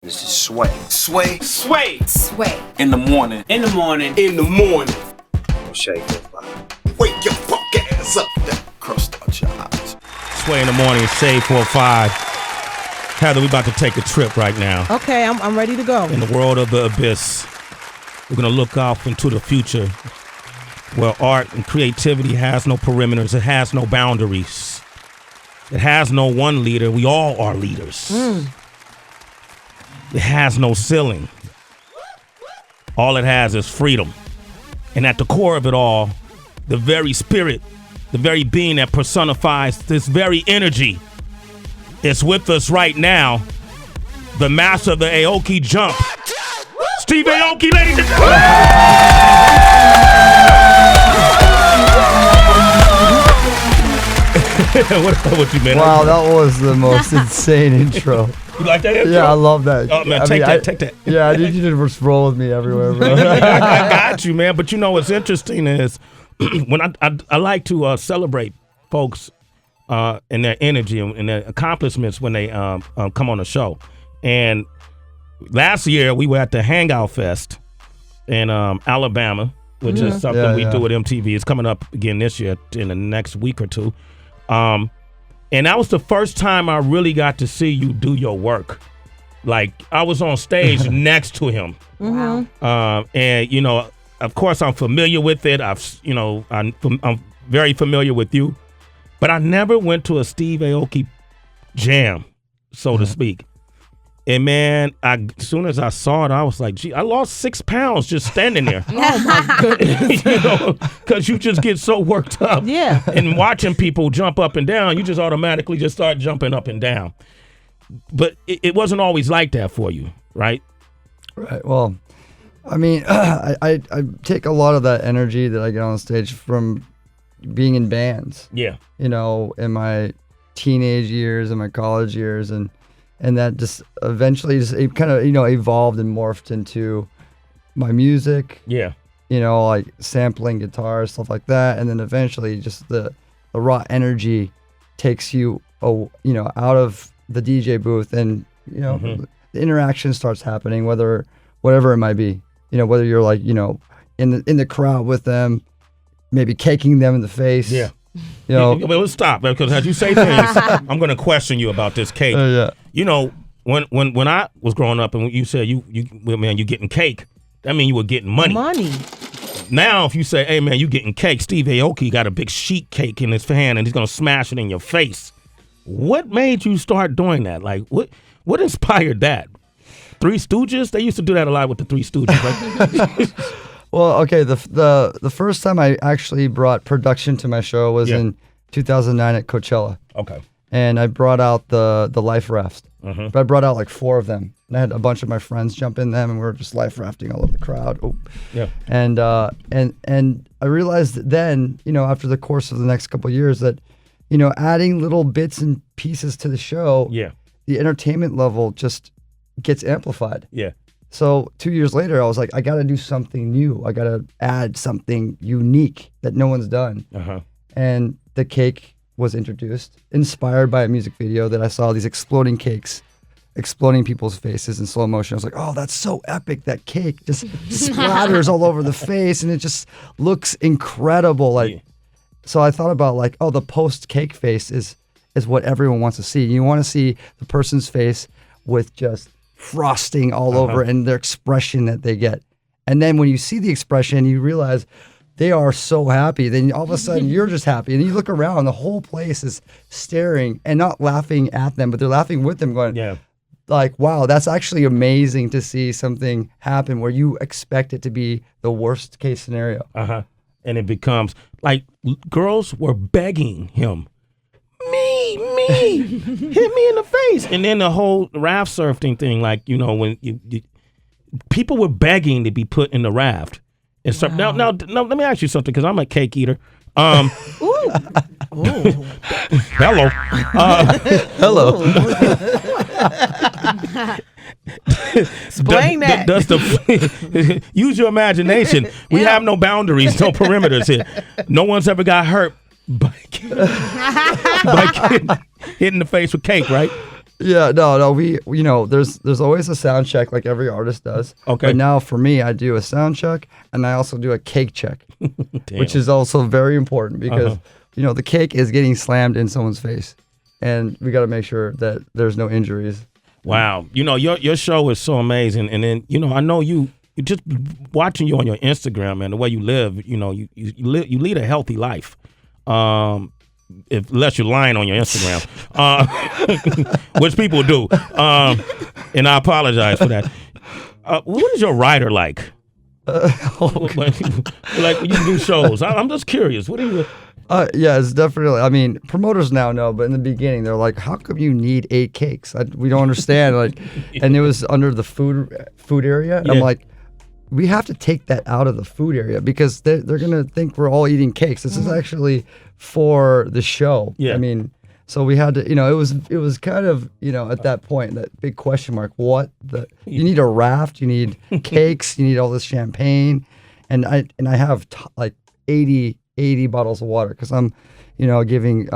This is Sway. Sway. Sway. Sway. In the morning. In the morning. In the morning. Shake it. Wake your punk ass up. That crust out your eyes. Sway in the morning, Shade 4-5. Heather, we about to take a trip right now. Okay, I'm ready to go. In the world of the abyss, we're going to look off into the future where art and creativity has no perimeters. It has no boundaries. It has no one leader. We all are leaders. It has no ceiling. All it has is freedom. And at the core of it all, the very spirit, the very being that personifies this very energy is with us right now. The master of the Aoki jump. Steve Aoki, ladies and gentlemen. what you mean? Wow, that was the most insane intro. You like that intro? Yeah, I love that. Oh, man, take that. Yeah, I need you to just roll with me everywhere, bro. I got you, man. But you know what's interesting is when I like to celebrate folks and their energy and their accomplishments when they come on the show. And last year we were at the Hangout Fest in Alabama, which is something we do at MTV. It's coming up again this year in the next week or two. And that was the first time I really got to see you do your work. Like, I was on stage next to him. Wow. And, you know, of course, I'm familiar with it. I'm very familiar with you. But I never went to a Steve Aoki jam, so to speak. And, man, as soon as I saw it, I was like, gee, I lost 6 pounds just standing there. Oh, my goodness. You know, because you just get so worked up. Yeah. And watching people jump up and down, you just automatically just start jumping up and down. But it wasn't always like that for you, right? Right. Well, I mean, I take a lot of that energy that I get on stage from being in bands. Yeah. You know, in my teenage years and my college years, and that just eventually it kind of, you know, evolved and morphed into my music. Yeah. You know, like sampling guitar, stuff like that, and then eventually just the raw energy takes you, out of the DJ booth, and you know, the interaction starts happening, whatever it might be. You know, whether you're like, you know, in the crowd with them, maybe caking them in the face. Yeah. You know, Well, let's stop, because as you say things, I'm going to question you about this cake. yeah. You know, when I was growing up, and you said you getting cake, that mean you were getting money. Now, if you say, hey man, you getting cake, Steve Aoki got a big sheet cake in his hand and he's gonna smash it in your face. What made you start doing that? Like, what inspired that? Three Stooges? They used to do that a lot with the Three Stooges, right? Well, okay, the first time I actually brought production to my show was in 2009 at Coachella. Okay. And I brought out the life raft. Mm-hmm. But I brought out like 4 of them. And I had a bunch of my friends jump in them, and we were just life rafting all over the crowd. Oh. Yeah. And I realized that then, you know, after the course of the next couple of years, that, you know, adding little bits and pieces to the show, the entertainment level just gets amplified. Yeah. So 2 years later, I was like, I got to do something new. I got to add something unique that no one's done. And the cake was introduced, inspired by a music video that I saw, these exploding cakes, exploding people's faces in slow motion. I was like, oh, that's so epic. That cake just splatters all over the face, and it just looks incredible. Like, so I thought about like, oh, the post-cake face is what everyone wants to see. You want to see the person's face with just frosting all over and their expression that they get. And then when you see the expression, you realize they are so happy. Then all of a sudden you're just happy. And you look around, the whole place is staring and not laughing at them, but they're laughing with them, going, like, wow, that's actually amazing to see something happen where you expect it to be the worst case scenario. And it becomes like girls were begging him, me, hit me in the face. And then the whole raft surfing thing, like, you know, when you people were begging to be put in the raft. And so, now, let me ask you something, because I'm a cake eater. Hello. Hello. Explain that. Does the use your imagination? We have no boundaries, no perimeters here. No one's ever got hurt by getting hit in the face with cake, right? Yeah, no, there's always a sound check like every artist does. Okay. But now for me, I do a sound check and I also do a cake check, which is also very important because, the cake is getting slammed in someone's face and we got to make sure that there's no injuries. Wow. Your show is so amazing. And then, I know you just watching you on your Instagram, man, the way you live, you lead a healthy life. Unless you're lying on your Instagram, which people do. And I apologize for that. What is your writer like? Like when you do shows? I'm just curious. What do you... Yeah, it's definitely. I mean, promoters now know, but in the beginning, they're like, "How come you need 8 cakes? We don't understand." And it was under the food area. Yeah. I'm like, we have to take that out of the food area because they're gonna think we're all eating cakes. This is actually for the show. Yeah. I mean, so we had to. It was kind of at that point that big question mark. You need a raft. You need cakes. You need all this champagne, and I have like 80 bottles of water because I'm, giving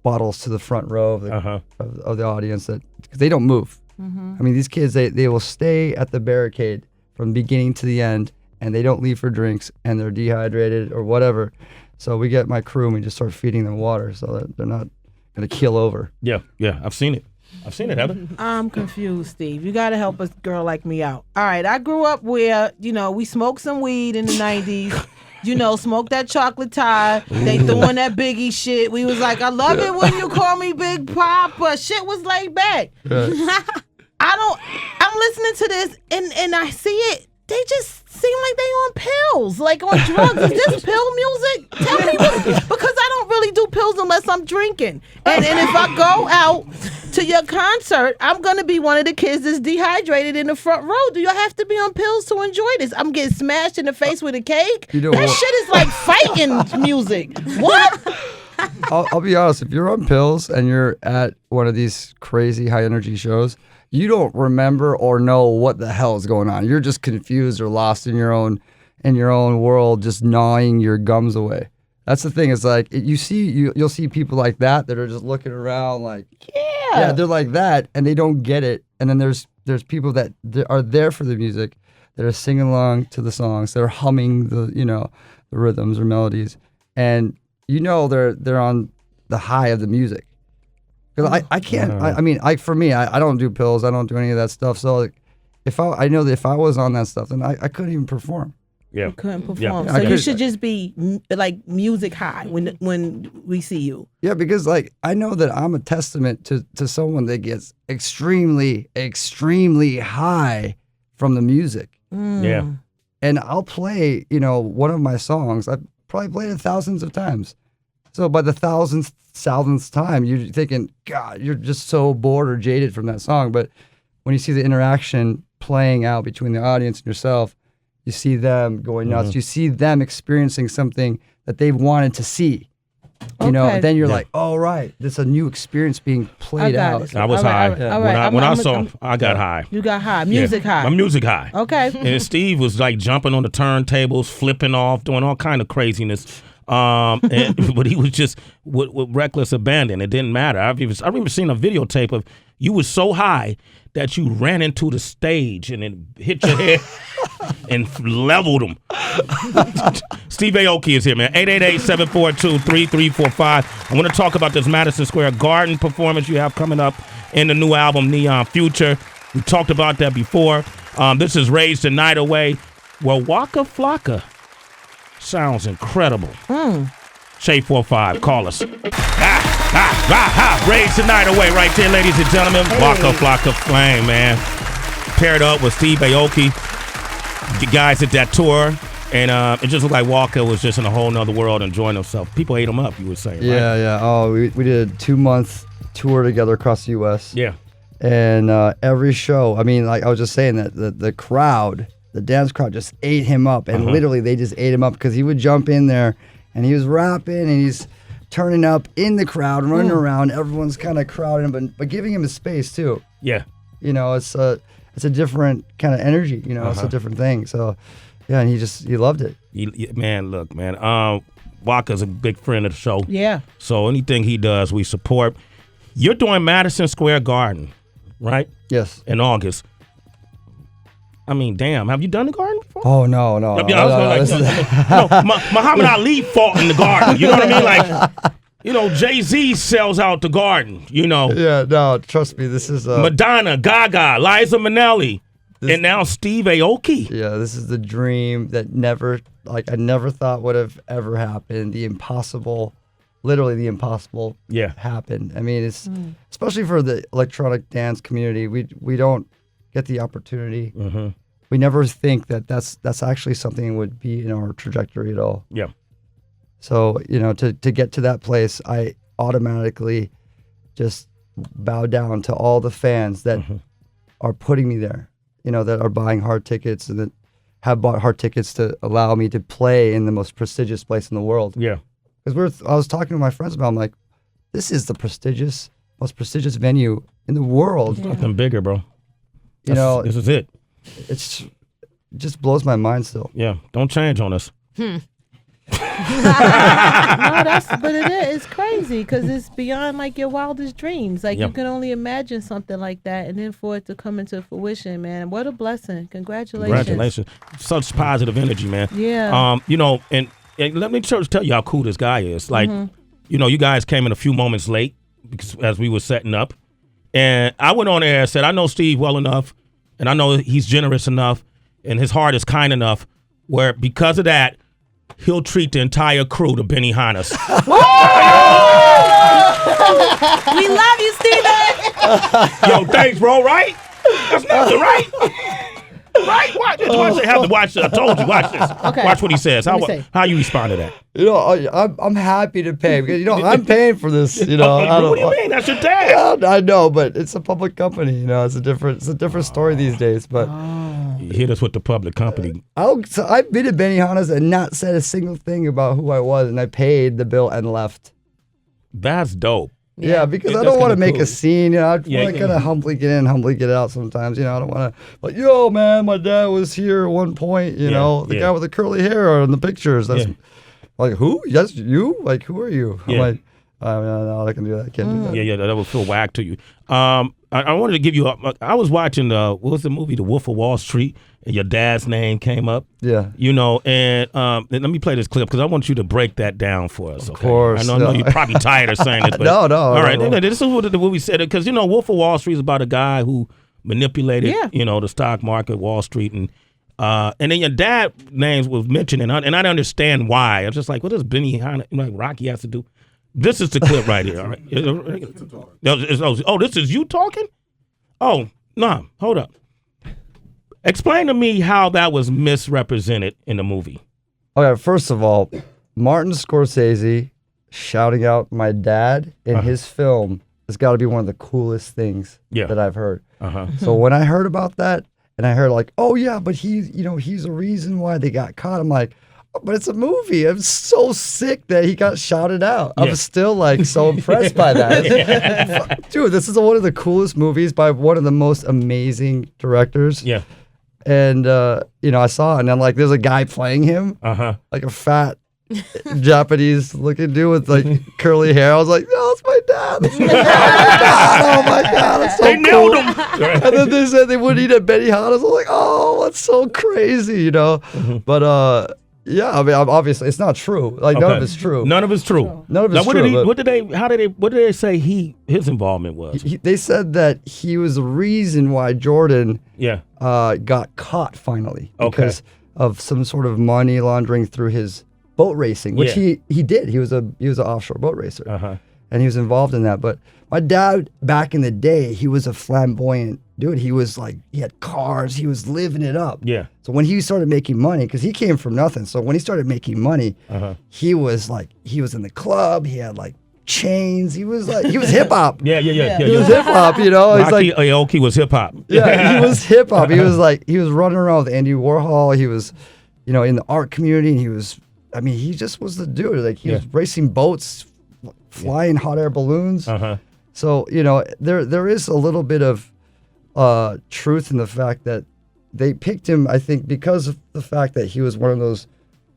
bottles to the front row of the audience because they don't move. I mean, these kids, they will stay at the barricade from beginning to the end and they don't leave for drinks and they're dehydrated or whatever. So we get my crew and we just start feeding them water so that they're not going to keel over. Yeah, I've seen it. Heather. I'm confused, Steve. You got to help a girl like me out. All right, I grew up where, we smoked some weed in the 90s. Smoke that chocolate tie. They doing that Biggie shit. We was like, I love it when you call me Big Papa. Shit was laid back. Right. I'm listening to this and I see it. They just seem like they on pills, like on drugs. Is this pill music? Tell me because I don't really do pills unless I'm drinking. And if I go out to your concert, I'm going to be one of the kids that's dehydrated in the front row. Do you have to be on pills to enjoy this? I'm getting smashed in the face with a cake? That shit is like fighting music. What? I'll be honest. If you're on pills and you're at one of these crazy high energy shows, you don't remember or know what the hell is going on. You're just confused or lost in your own world, just gnawing your gums away. That's the thing. It's like you'll see people like that are just looking around like yeah, they're like that and they don't get it. And then there's people that are there for the music, that are singing along to the songs, they're humming the rhythms or melodies, and they're on the high of the music. Because I can't. For me, I don't do pills. I don't do any of that stuff. So I know that if I was on that stuff, then I couldn't even perform. Yeah, you couldn't perform. Yeah. So you should just be like music high when we see you. Yeah, because I know that I'm a testament to someone that gets extremely, extremely high from the music. Yeah, and I'll play one of my songs. I've probably played it thousands of times. So by the thousandth time, you're thinking, God, you're just so bored or jaded from that song. But when you see the interaction playing out between the audience and yourself, you see them going nuts. Mm-hmm. You see them experiencing something that they've wanted to see. Then you're like, oh, right, there's a new experience being played out. I was high. When I saw, I got high. You got high. Music high. I'm music high. Okay. And Steve was like jumping on the turntables, flipping off, doing all kind of craziness. But he was just with reckless abandon. It didn't matter. I've even seen a videotape of you was so high that you ran into the stage and then hit your head and leveled them. Steve Aoki is here, man. 888-742-3345. I want to talk about this Madison Square Garden performance you have coming up in the new album Neon Future. We talked about that before. This is Raise the Night Away. Well, Waka Flocka sounds incredible. Shay 45, call us. Raise the night away right there, ladies and gentlemen. Hey. Waka Flocka Flame, man. Paired up with Steve Aoki, the guys at that tour. And it just looked like Waka was just in a whole nother world enjoying himself. People ate him up, you would say, right? Yeah. Oh, we did a 2-month tour together across the U.S. Yeah. And every show, I mean, like I was just saying that the crowd, the dance crowd just ate him up. And literally they just ate him up because he would jump in there and he was rapping and he's turning up in the crowd, running around. Everyone's kind of crowding him, but giving him his space too. Yeah. It's a different kind of energy, it's a different thing. So, yeah, and he loved it. Look, Waka's a big friend of the show. Yeah. So anything he does, we support. You're doing Madison Square Garden. right? Yes. In August. I mean, damn, have you done the Garden before? Oh, no. Muhammad Ali fought in the Garden. You know what I mean? Like, Jay-Z sells out the Garden, Yeah, no, trust me, this is... Madonna, Gaga, Liza Minnelli, and now Steve Aoki. Yeah, this is the dream that I never thought would have ever happened. The impossible, literally the impossible happened. I mean, it's especially for the electronic dance community, we don't get the opportunity. Mm-hmm. We never think that that's actually something that would be in our trajectory at all. Yeah. So, to get to that place, I automatically just bow down to all the fans that are putting me there, that are buying hard tickets and that have bought hard tickets to allow me to play in the most prestigious place in the world. Yeah. Because I was talking to my friends about it, I'm like, this is the most prestigious venue in the world. Something bigger, bro. This is it. It just blows my mind still. Yeah. Don't change on us. No, but it is. It's crazy because it's beyond like your wildest dreams. Like you can only imagine something like that, and then for it to come into fruition, man, what a blessing! Congratulations. Such positive energy, man. Yeah. And let me tell you how cool this guy is. Like, you guys came in a few moments late because as we were setting up, and I went on air and said, I know Steve well enough, and I know he's generous enough, and his heart is kind enough, where because of that, he'll treat the entire crew to Benihana's. We love you, Steven. Yo, thanks, bro. Right? That's nothing, right? Right? Watch this. Have to watch this. I told you. Watch this. Okay. Watch what he says. How you respond to that? I'm happy to pay because I'm paying for this. What do you mean? That's your dad. I know, but it's a public company. It's a different story these days. But you hit us with the public company. I've been to Benihana's and not said a single thing about who I was, and I paid the bill and left. That's dope. Yeah, because I don't want to make a scene. I want to kind of humbly get in, humbly get out sometimes. I don't want to, like, yo, man, my dad was here at one point, the guy with the curly hair in the pictures. That's like, who? Yes, you? Like, who are you? I'm like, no, I can do that. I can't do that. Yeah, that would feel whack to you. I wanted to give you I was watching, what was the movie, The Wolf of Wall Street, and your dad's name came up. Yeah. And let me play this clip because I want you to break that down for us. Of course. I know you're probably tired of saying this. But No. All right. No. This is what the movie said. Because, Wolf of Wall Street is about a guy who manipulated, the stock market, Wall Street. And then your dad's name was mentioned. And I didn't understand why. I was just like, what does Benihana, Rocky has to do? This is the clip right here. All right. This is you talking? Oh, no. Hold up. Explain to me how that was misrepresented in the movie. Okay, first of all, Martin Scorsese shouting out my dad in his film has got to be one of the coolest things that I've heard. So when I heard about that, and I heard like, oh yeah, but he's a reason why they got caught. I'm like, but it's a movie. I'm so sick that he got shouted out. I'm still like so impressed by that. Dude, this is one of the coolest movies by one of the most amazing directors. Yeah. And, I saw it, and I'm like, there's a guy playing him, like a fat Japanese looking dude with like curly hair. I was like, no, it's my dad. Oh my God, that's so cool. Nailed him. And then they said they wouldn't eat at Benihana's. I was like, oh, that's so crazy, But, yeah, I mean, obviously, it's not true. Like, none of it's true. None of it's true. None of it's true. What did they say his involvement was? They said that he was the reason why Jordan got caught finally because of some sort of money laundering through his boat racing, which he did. He was an offshore boat racer, and he was involved in that. But my dad, back in the day, he was a flamboyant dude. He was like, he had cars. He was living it up. Yeah. So when he started making money, because he came from nothing. So when he started making money, he was in the club. He had like chains. He was hip hop. Yeah. He was hip hop. Rocky Aoki was hip hop. Yeah, he was hip hop. He was running around with Andy Warhol. He was, in the art community. And he just was the dude. Like he was racing boats, flying hot air balloons. So there is a little bit of truth in the fact that they picked him, I think, because of the fact that he was one of those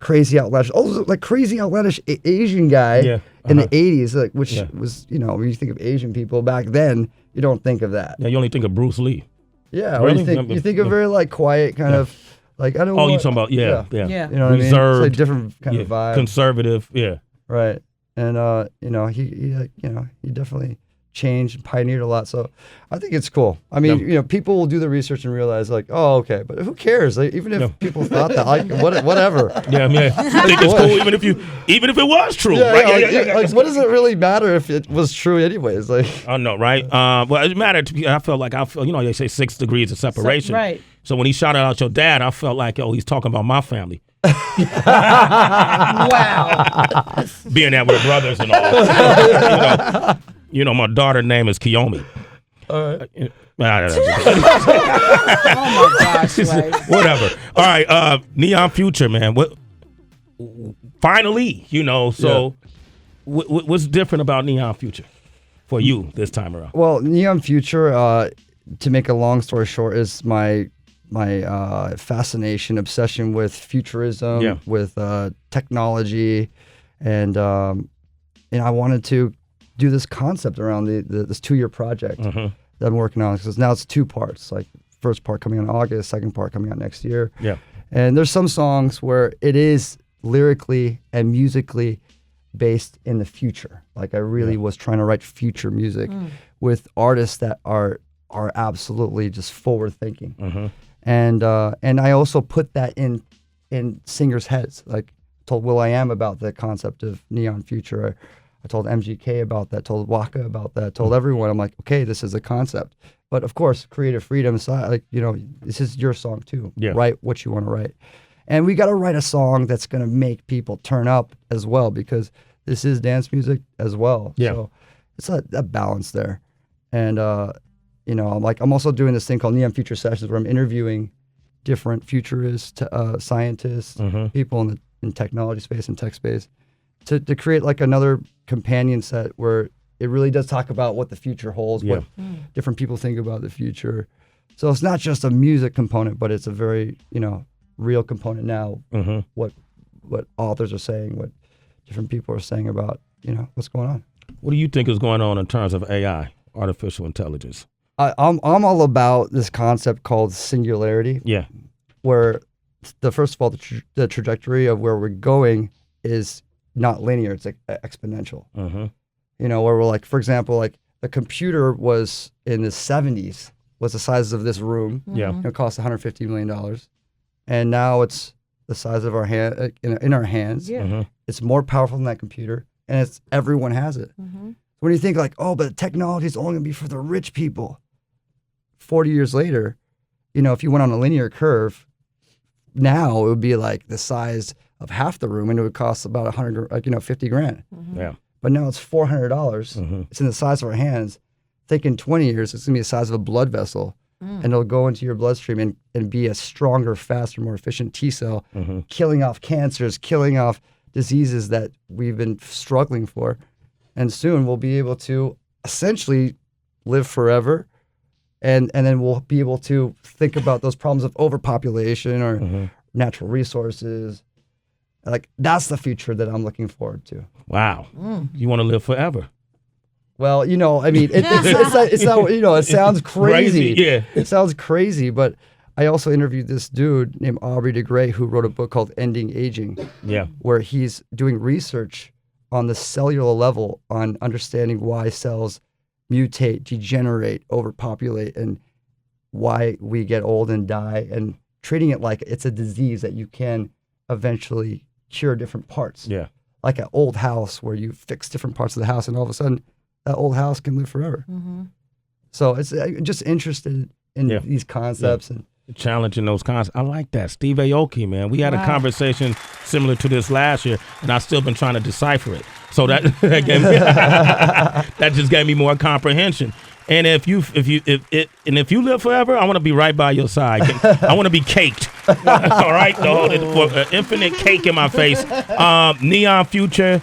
crazy outlandish, also like crazy outlandish Asian guy in the 80s, like which was, you know, when you think of Asian people back then, you don't think of that. Yeah, you only think of Bruce Lee. Yeah, Really? or you think of very like quiet kind of like I don't. Oh, you talking about Yeah. You know what reserved, I mean? It's like different kind of vibe. conservative. Yeah, right. And you know, he definitely changed and pioneered a lot. So I think it's cool. I mean, you know, people will do the research and realize like, oh, okay, but who cares? Like, even if people thought that, like, whatever. Yeah, I think it's cool even if it was true. Like, what does it really matter if it was true anyways? Like, I know, right? Well, it mattered to me. I felt, you know, they say 6 degrees of separation. Right. So when he shouted out your dad, I felt like, he's talking about my family. Wow. Being that we're brothers and all. You know, my daughter's name is Kiyomi. all right. Oh my gosh. Like. Whatever. All right. Neon Future, man. Finally, you know. So, what's different about Neon Future for you this time around? Well, Neon Future, to make a long story short, is my fascination, obsession with futurism, with technology, and I wanted to do this concept around this 2-year project that I'm working on, because now it's 2 parts. Like first part coming out in August, second part coming out next year. Yeah. And there's some songs where it is lyrically and musically based in the future. Like I really was trying to write future music with artists that are absolutely just forward thinking. And I also put that in singers' heads. Like told will.i.am about the concept of Neon Future. I told MGK about that, told Waka about that, told everyone. I'm like, okay, this is a concept. But of course, creative freedom aside, like, you know, this is your song too. Write what you want to write. And we got to write a song that's going to make people turn up as well, because this is dance music as well. So it's a balance there. And, you know, I'm also doing this thing called Neon Future Sessions, where I'm interviewing different futurists, scientists, people in the technology space and tech space, to create like another companion set where it really does talk about what the future holds, what different people think about the future. So it's not just a music component, but it's a very, you know, real component now. What authors are saying, what different people are saying about, you know, what's going on. What do you think is going on in terms of AI, artificial intelligence? I'm all about this concept called singularity. Yeah. Where first of all, the trajectory of where we're going is not linear, it's like exponential. You know, where we're like, for example, like the computer was in the 70s, was the size of this room. It cost $150 million. And now it's the size of our hand, in our hands. It's more powerful than that computer, and everyone has it. When you think like, oh, but technology is only gonna be for the rich people. 40 years later, you know, if you went on a linear curve, now it would be like the size of half the room, and it would cost about 50 grand. But now it's $400. It's in the size of our hands. Think in 20 years, it's gonna be the size of a blood vessel, and it'll go into your bloodstream and be a stronger, faster, more efficient T cell, killing off cancers, killing off diseases that we've been struggling for. And soon we'll be able to essentially live forever. And then we'll be able to think about those problems of overpopulation or natural resources. Like, that's the future that I'm looking forward to. Wow. You want to live forever? Well, you know, I mean, it's not, you know, it sounds crazy. It sounds crazy, but I also interviewed this dude named Aubrey de Grey who wrote a book called Ending Aging. Where he's doing research on the cellular level on understanding why cells mutate, degenerate, overpopulate, and why we get old and die, and treating it like it's a disease that you can eventually cure different parts. Like an old house where you fix different parts of the house, and all of a sudden that old house can live forever. So it's just interested in these concepts and challenging those concepts. I like that. Steve Aoki, man. We had a conversation similar to this last year, and I've still been trying to decipher it. So that that just gave me more comprehension. And if you live forever, I want to be right by your side. I want to be caked. All right, infinite cake in my face. Neon Future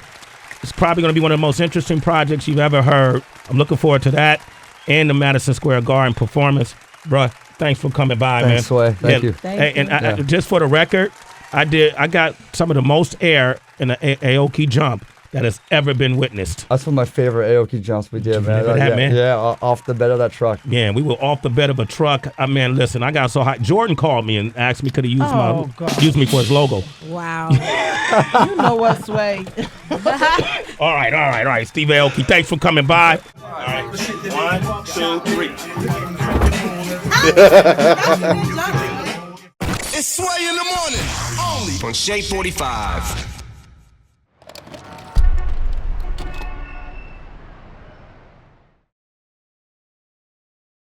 is probably going to be one of the most interesting projects you've ever heard. I'm looking forward to that and the Madison Square Garden performance, bruh. Thanks for coming by, man. Thanks, Sway. Thank you. Just for the record, I got some of the most air in an Aoki jump that has ever been witnessed. That's one of my favorite Aoki jumps we did, man. remember that, man? Yeah, off the bed of that truck. Yeah, we were off the bed of a truck. I mean, listen, I got so hot. Jordan called me and asked me could he use me for his logo. Wow. You know what, Sway. All right. Steve Aoki, thanks for coming by. All right, 1, 2, 3. It's Sway in the morning, only on Shade 45.